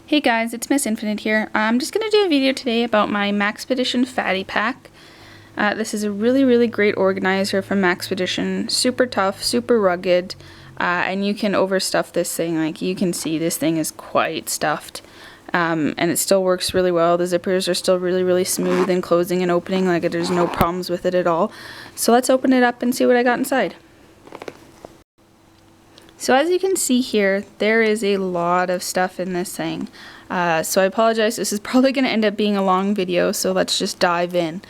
Hey guys, it's Miss Infinite here. I'm just going to do a video today about my Maxpedition Fatty Pack. This is a really great organizer from Maxpedition. Super tough, super rugged, and you can overstuff this thing. Like you can see, this thing is quite stuffed. And it still works really well. The zippers are still really smooth in closing and opening. Like there's no problems with it at all. So let's open it up and see what I got inside. So as you can see here, there is a lot of stuff in this thing. So I apologize, this is probably going to end up being a long video, so let's just dive in.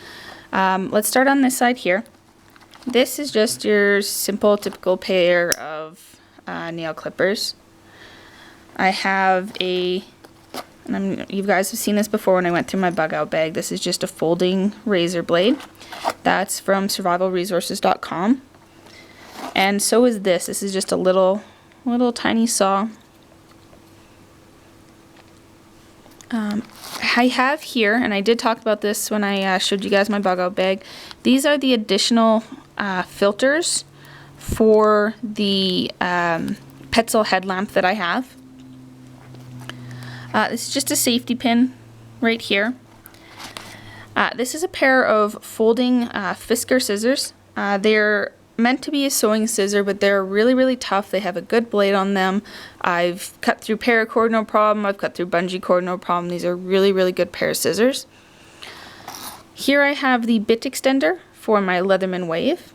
Let's start on this side here. This is just your simple, typical pair of nail clippers. I have you guys have seen this before when I went through my bug out bag. This is just a folding razor blade. That's from survivalresources.com. And so is this. This is just a little tiny saw. I have here, and I did talk about this when I showed you guys my bug out bag. These are the additional filters for the Petzl headlamp that I have. This is just a safety pin right here. This is a pair of folding Fisker scissors. They're meant to be a sewing scissor, but they're really tough. They have a good blade on them. I've cut through paracord no problem. I've cut through bungee cord no problem. These are really good pair of scissors. Here I have the bit extender for my Leatherman Wave.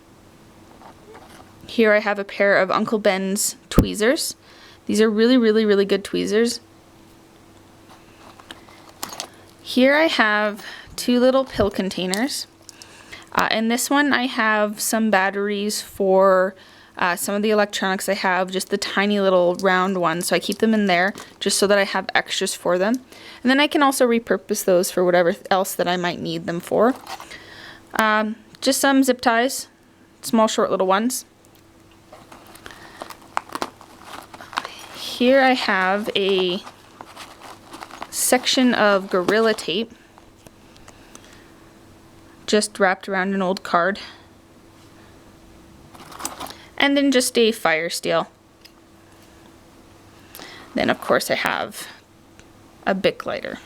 Here I have a pair of Uncle Ben's tweezers. These are really good tweezers. Here I have two little pill containers. In this one I have some batteries for some of the electronics I have, just the tiny little round ones, so I keep them in there just so that I have extras for them. And then I can also repurpose those for whatever else that I might need them for. Just some zip ties, small short little ones. Here I have a section of Gorilla Tape, just wrapped around an old card. And then just a fire steel. Then of course I have a Bic lighter.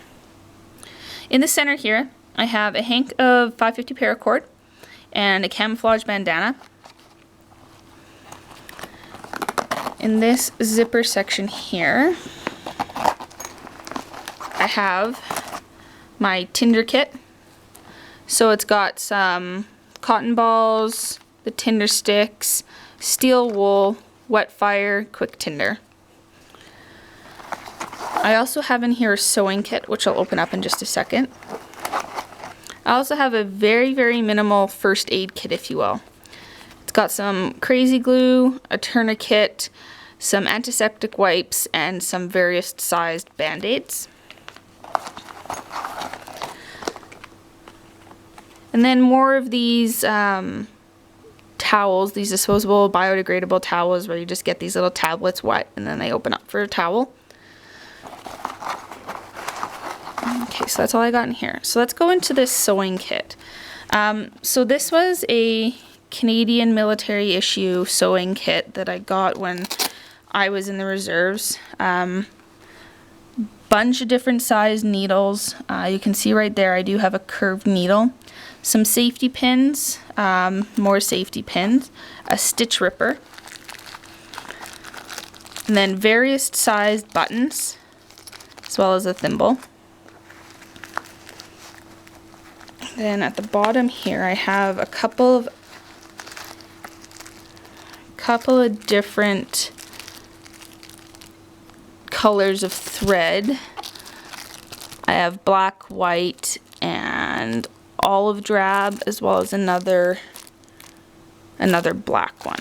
In the center here I have a hank of 550 paracord and a camouflage bandana. In this zipper section here I have my Tinder Kit. So it's got some cotton balls, the tinder sticks, steel wool, wet fire, quick tinder. I also have in here a sewing kit, which I'll open up in just a second. I also have a very minimal first aid kit, if you will. It's got some crazy glue, a tourniquet, some antiseptic wipes, and some various sized band-aids. And then more of these towels, these disposable biodegradable towels where you just get these little tablets wet and then they open up for a towel. Okay, so that's all I got in here. So let's go into this sewing kit. So this was a Canadian military issue sewing kit that I got when I was in the reserves. Bunch of different size needles. You can see right there I do have a curved needle. Some safety pins, more safety pins, a stitch ripper, and then various sized buttons, as well as a thimble. Then at the bottom here I have a couple of different colors of thread. I have black, white, and olive drab, as well as another black one.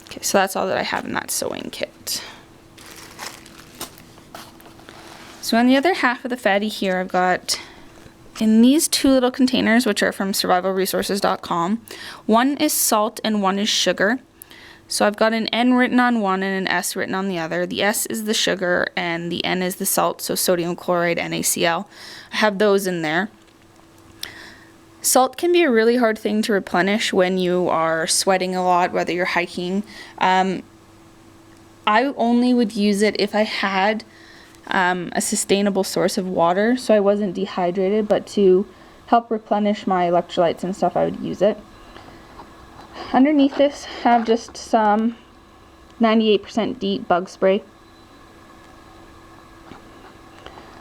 Okay, so that's all that I have in that sewing kit. So on the other half of the fatty here, I've got in these two little containers, which are from survivalresources.com. One is salt and one is sugar. So I've got an N written on one and an S written on the other. The S is the sugar and the N is the salt, so sodium chloride, NaCl. I have those in there. Salt can be a really hard thing to replenish when you are sweating a lot, whether you're hiking. I only would use it if I had a sustainable source of water, so I wasn't dehydrated, but to help replenish my electrolytes and stuff, I would use it. Underneath this, I have just some 98% DEET bug spray.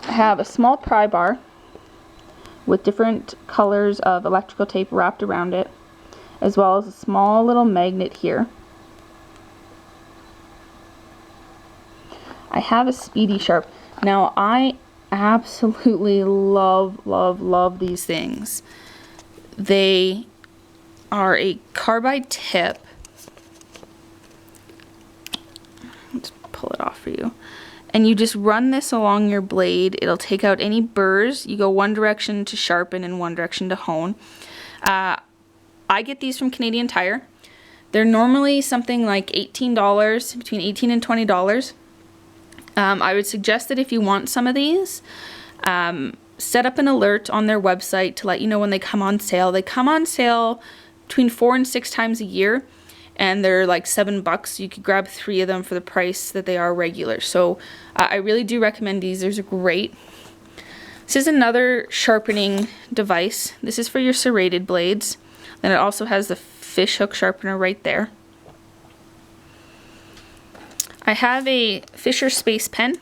I have a small pry bar with different colors of electrical tape wrapped around it, as well as a small little magnet here. I have a Speedy Sharp. Now, I absolutely love these things. They are a carbide tip. Let's pull it off for you. And you just run this along your blade. It'll take out any burrs. You go one direction to sharpen and one direction to hone. I get these from Canadian Tire. They're normally something like $18, between $18 and $20. I would suggest that if you want some of these, set up an alert on their website to let you know when they come on sale. They come on sale between 4 and 6 times a year, and they're like $7. You could grab 3 of them for the price that they are regular. So I really do recommend these. These are great. This is another sharpening device. This is for your serrated blades. And it also has the fish hook sharpener right there. I have a Fisher Space pen.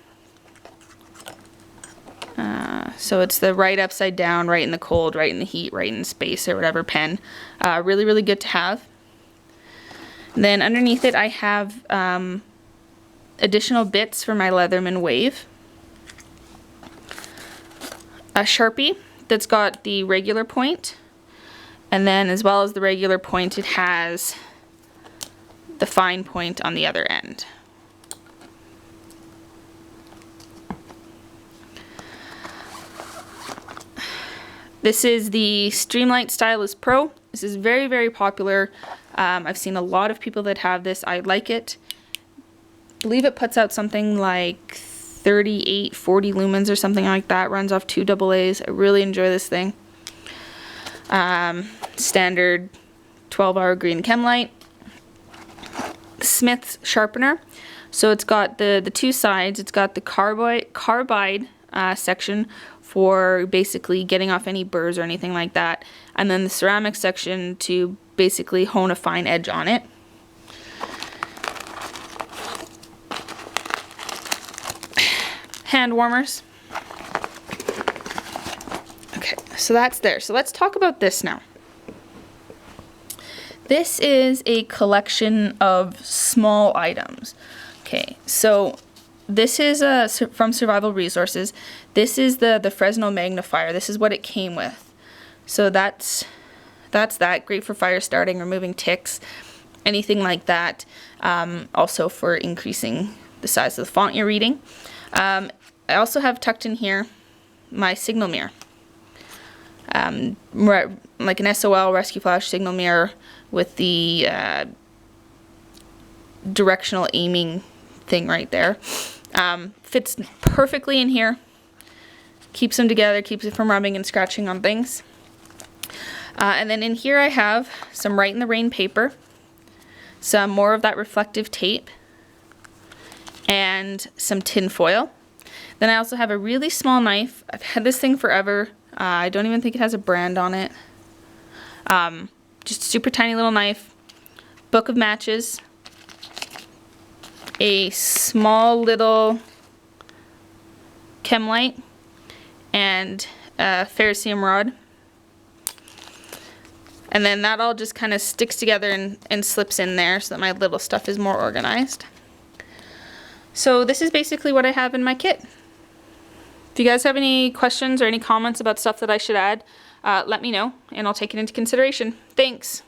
So it's the right upside down, right in the cold, right in the heat, right in space, or whatever pen. Really good to have. And then underneath it I have additional bits for my Leatherman Wave. A Sharpie that's got the regular point. And then as well as the regular point, it has the fine point on the other end. This is the Streamlight Stylus Pro. This is very popular. I've seen a lot of people that have this. I like it. I believe it puts out something like 38, 40 lumens or something like that. Runs off 2 AA's. I really enjoy this thing. Standard 12-hour green chem light. Smith's sharpener. So it's got the 2 sides. It's got the carbide section for basically getting off any burrs or anything like that, and then the ceramic section to basically hone a fine edge on it. Hand warmers. Okay, so that's there. So let's talk about this now. This is a collection of small items. Okay, so this is from Survival Resources. This is the Fresno Magnifier. This is what it came with. So that's that. Great for fire starting, removing ticks, anything like that. Also for increasing the size of the font you're reading. I also have tucked in here my signal mirror. Like an SOL rescue flash signal mirror with the directional aiming thing right there. Fits perfectly in here. Keeps them together, keeps it from rubbing and scratching on things. And then in here I have some Right in the Rain paper, some more of that reflective tape, and some tin foil. Then I also have a really small knife. I've had this thing forever. I don't even think it has a brand on it. Just a super tiny little knife, book of matches, a small little chem light, and a ferricium rod. And then that all just kind of sticks together and slips in there so that my little stuff is more organized. So this is basically what I have in my kit. If you guys have any questions or any comments about stuff that I should add, let me know and I'll take it into consideration. Thanks!